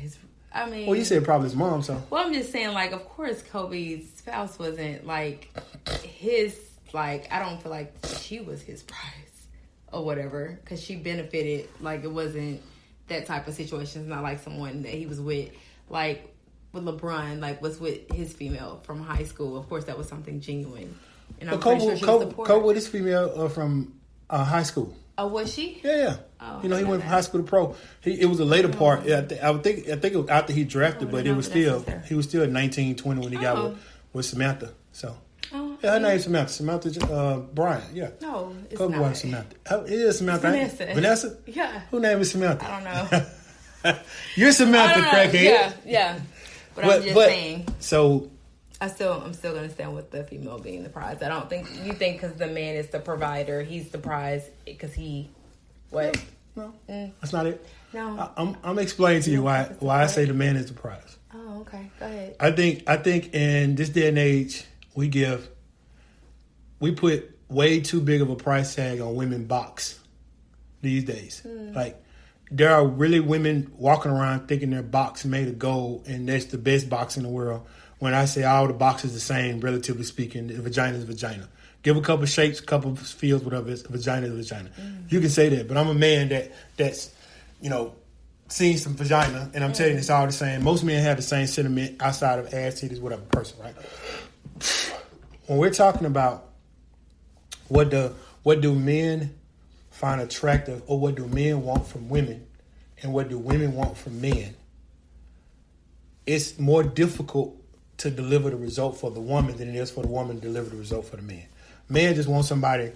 Well, you said probably his mom. So. Well, I'm just saying, like, of course, Kobe's spouse wasn't like his. Like, I don't feel like she was his prize or whatever, because she benefited. Like, it wasn't that type of situation. It's not like someone that he was with, like with LeBron, like was with his female from high school. Of course, that was something genuine. And I'm pretty sure she was supportive. Kobe with his female from high school. Oh, was she? Yeah. Oh, he went from high school to pro. It was a later part. I think it was after he drafted, but it was still he was still 19, 20 when he got with Samantha. So her name's Samantha. Samantha Bryant. Yeah. No, it's Kobe not. was Samantha. It is Samantha. Vanessa. Yeah. Who name is Samantha? I don't know. You're Samantha, crackhead. Yeah. But I'm just saying. So. I'm still gonna stand with the female being the prize. I don't think you think because the man is the provider, he's the prize because he what? No, that's not it. No, I'm explaining to you why I say the man is the prize. Oh, okay, go ahead. I think in this day and age we put way too big of a price tag on women box these days. Like there are really women walking around thinking their box made of gold and that's the best box in the world. When I say all the boxes the same, relatively speaking, the vagina is vagina. Give a couple shapes, a couple feels, whatever. It's vagina is vagina. You can say that, but I'm a man that's seen some vagina, and I'm telling you, it's all the same. Most men have the same sentiment outside of ass, titties, whatever person, right? When we're talking about what do men find attractive, or what do men want from women, and what do women want from men, it's more difficult to deliver the result for the woman than it is for the woman to deliver the result for the man. Man just wants somebody,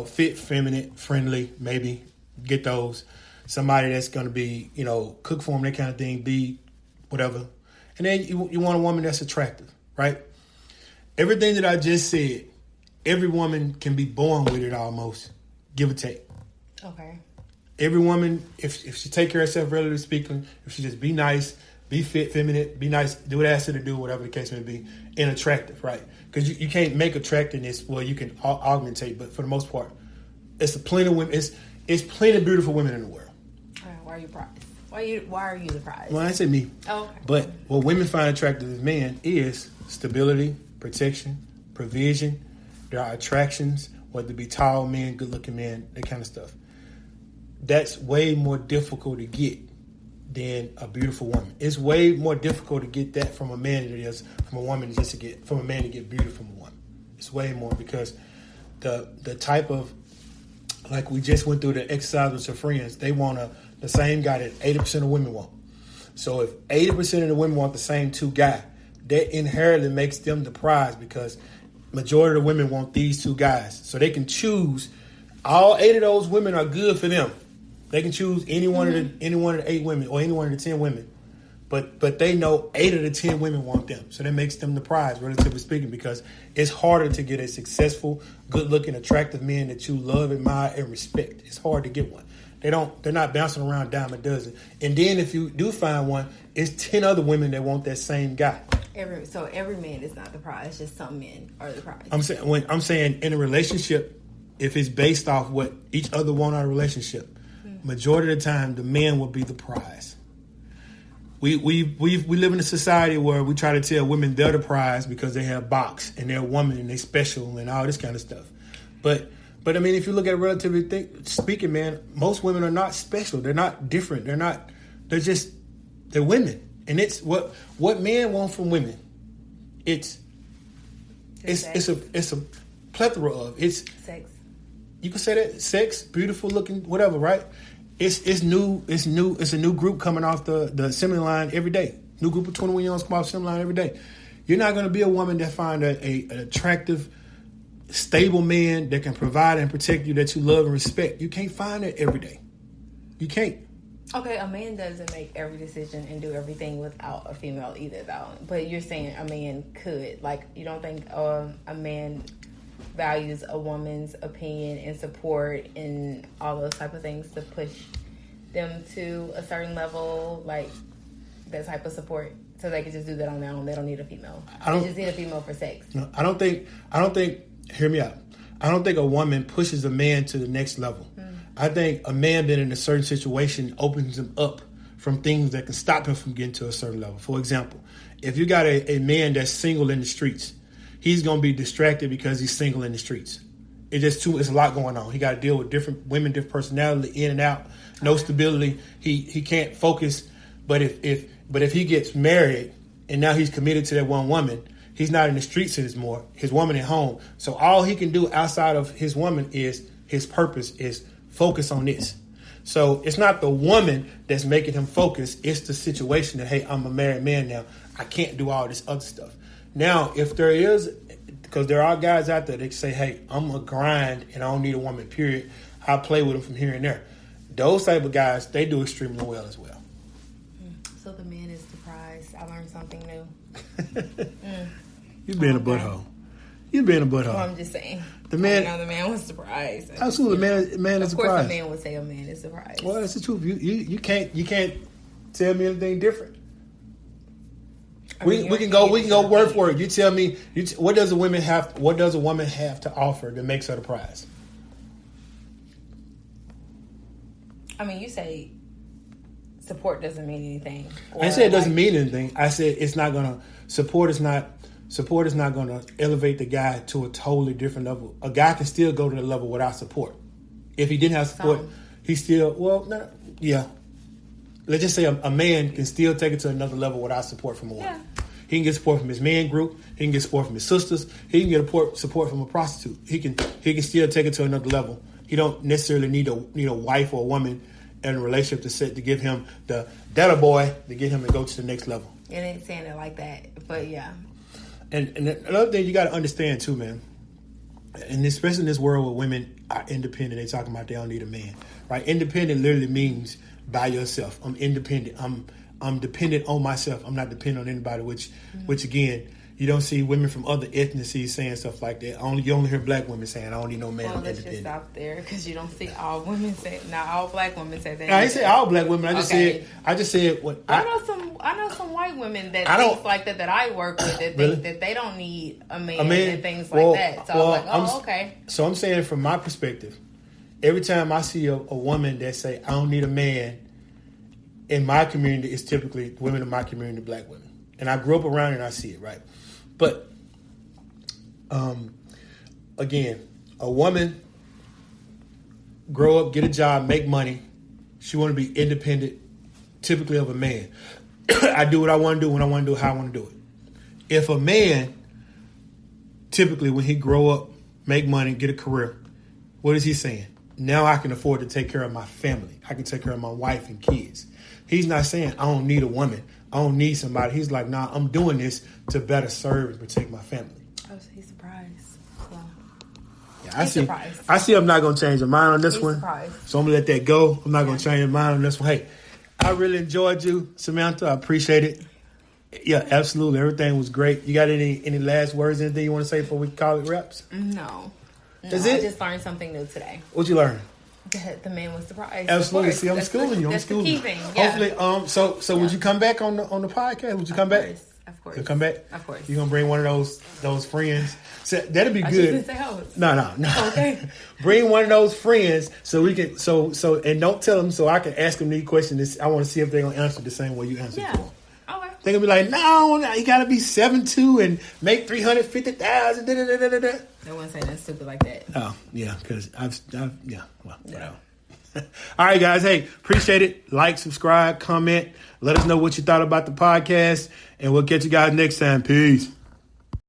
fit, feminine, friendly, maybe get those. Somebody that's going to be, cook for him, that kind of thing, be whatever. And then you want a woman that's attractive, right? Everything that I just said, every woman can be born with it almost, give or take. Okay. Every woman, if she take care of herself, relatively speaking, if she just be nice, be fit, feminine, be nice, do what it has to do, whatever the case may be, and attractive, right? Because you can't make attractiveness, well, you can augmentate, but for the most part, it's plenty of women. It's plenty of beautiful women in the world. Why are you prized? Why are you the prize? Well, I say me. Oh, okay. But what women find attractive as men is stability, protection, provision. There are attractions, whether it be tall men, good-looking men, that kind of stuff. That's way more difficult to get than a beautiful woman. It's way more difficult to get that from a man than it is from a woman just to get from a man to get beauty from a woman. It's way more because the type of, like we just went through the exercise with your friends, they want the same guy that 80% of women want. So if 80% of the women want the same two guys, that inherently makes them the prize because majority of the women want these two guys. So they can choose. All 8 of those women are good for them. They can choose any one of the 8 women or any one of the 10 women. But they know 8 of the 10 women want them. So that makes them the prize, relatively speaking, because it's harder to get a successful, good-looking, attractive man that you love, admire, and respect. It's hard to get one. They're not bouncing around dime a dozen. And then if you do find one, it's 10 other women that want that same guy. Every man is not the prize. Just some men are the prize. I'm saying in a relationship, if it's based off what each other want out of a relationship, majority of the time the man will be the prize. We live in a society where we try to tell women they're the prize because they have box and they're a woman and they're special and all this kind of stuff. But I mean, if you look at it relatively speaking, man, most women are not special. They're not different. They're women. And it's what men want from women. It's a plethora of sex. You can say that sex, beautiful looking, whatever, right? It's new. It's a new group coming off the assembly line every day. New group of 21-year-olds come off the assembly line every day. You're not going to be a woman that find an attractive, stable man that can provide and protect you, that you love and respect. You can't find that every day. You can't. Okay, a man doesn't make every decision and do everything without a female either, though. But you're saying a man could. Like, you don't think a man values a woman's opinion and support and all those type of things to push them to a certain level, like that type of support, so they can just do that on their own. They don't need a female. They just need a female for sex. No, I don't think. Hear me out. I don't think a woman pushes a man to the next level. I think a man being in a certain situation opens him up from things that can stop him from getting to a certain level. For example, if you got a man that's single in the streets, he's going to be distracted because he's single in the streets. It's a lot going on. He got to deal with different women, different personality, in and out, no stability. He can't focus. But if he gets married and now he's committed to that one woman, he's not in the streets anymore. His woman at home. So all he can do outside of his woman is his purpose is focus on this. So it's not the woman that's making him focus. It's the situation that, hey, I'm a married man now. I can't do all this other stuff. Now, if there is, because there are guys out there that say, hey, I'm a grind and I don't need a woman, period. I'll play with them from here and there. Those type of guys, they do extremely well as well. So the man is the prize. I learned something new. You've been a butthole. You've been a butthole. Well, I'm just saying. The man was surprised. Absolutely, man is surprised. Of course, a man would say a man is surprised. Well, that's the truth. You can't tell me anything different. We can go word for word. You tell me what does a woman have to offer that makes her the prize? I mean, you say support doesn't mean anything. I said it doesn't mean anything. I said it's not gonna support is not going to elevate the guy to a totally different level. A guy can still go to the level without support. If he didn't have support, he still, let's just say a man can still take it to another level without support from a woman. Yeah. He can get support from his man group. He can get support from his sisters. He can get support from a prostitute. He can still take it to another level. He don't necessarily need a wife or a woman in a relationship to give him the boy to get him to go to the next level. It ain't saying it like that, but yeah. And another thing you got to understand too, man, and especially in this world where women are independent, they talking about they don't need a man, right? Independent literally means by yourself. I'm independent. I'm dependent on myself. I'm not dependent on anybody, which again, you don't see women from other ethnicities saying stuff like that. You only hear black women saying, I don't need no man. Well, let's just stop there because you don't see all women say, not all black women say that. I didn't say all black women. I just said what I know some white women that think like that I work with that think that they don't need a man and things like that. So I'm like, okay. So I'm saying from my perspective, every time I see a woman that say I don't need a man, in my community, it's typically women in my community, black women. And I grew up around it and I see it, right? But, again, a woman grow up, get a job, make money. She want to be independent typically of a man. I do what I want to do when I want to do it, how I want to do it. If a man, typically when he grow up, make money, get a career, what is he saying? Now I can afford to take care of my family. I can take care of my wife and kids. He's not saying I don't need a woman. I don't need somebody. He's like, nah, I'm doing this to better serve and protect my family. Oh, so he's surprised. Well, yeah, I see I'm not going to change my mind on this one. Surprised. So I'm going to let that go. I'm not going to change my mind on this one. Hey, I really enjoyed you, Samantha. I appreciate it. Yeah, absolutely. Everything was great. You got any last words, anything you want to say before we call it wraps? No. That's it? I just learned something new today. What'd you learn? That the man was surprised. Absolutely. See, I'm schooling you. I'm schooling you. Hopefully, so would you come back on the podcast? Would you come back? Of course. You'll come back? Of course. You're gonna bring one of those friends. So that'd be I good. didn't say host. No. Okay. Bring one of those friends so we can and don't tell them so I can ask them these questions. I want to see if they're gonna answer the same way you answered. Yeah. For. Okay. They're gonna be like, no, you gotta be 7'2" and make 350,000. They wouldn't say nothing stupid like that. Oh yeah, because whatever. All right, guys. Hey, appreciate it. Like, subscribe, comment. Let us know what you thought about the podcast, and we'll catch you guys next time. Peace.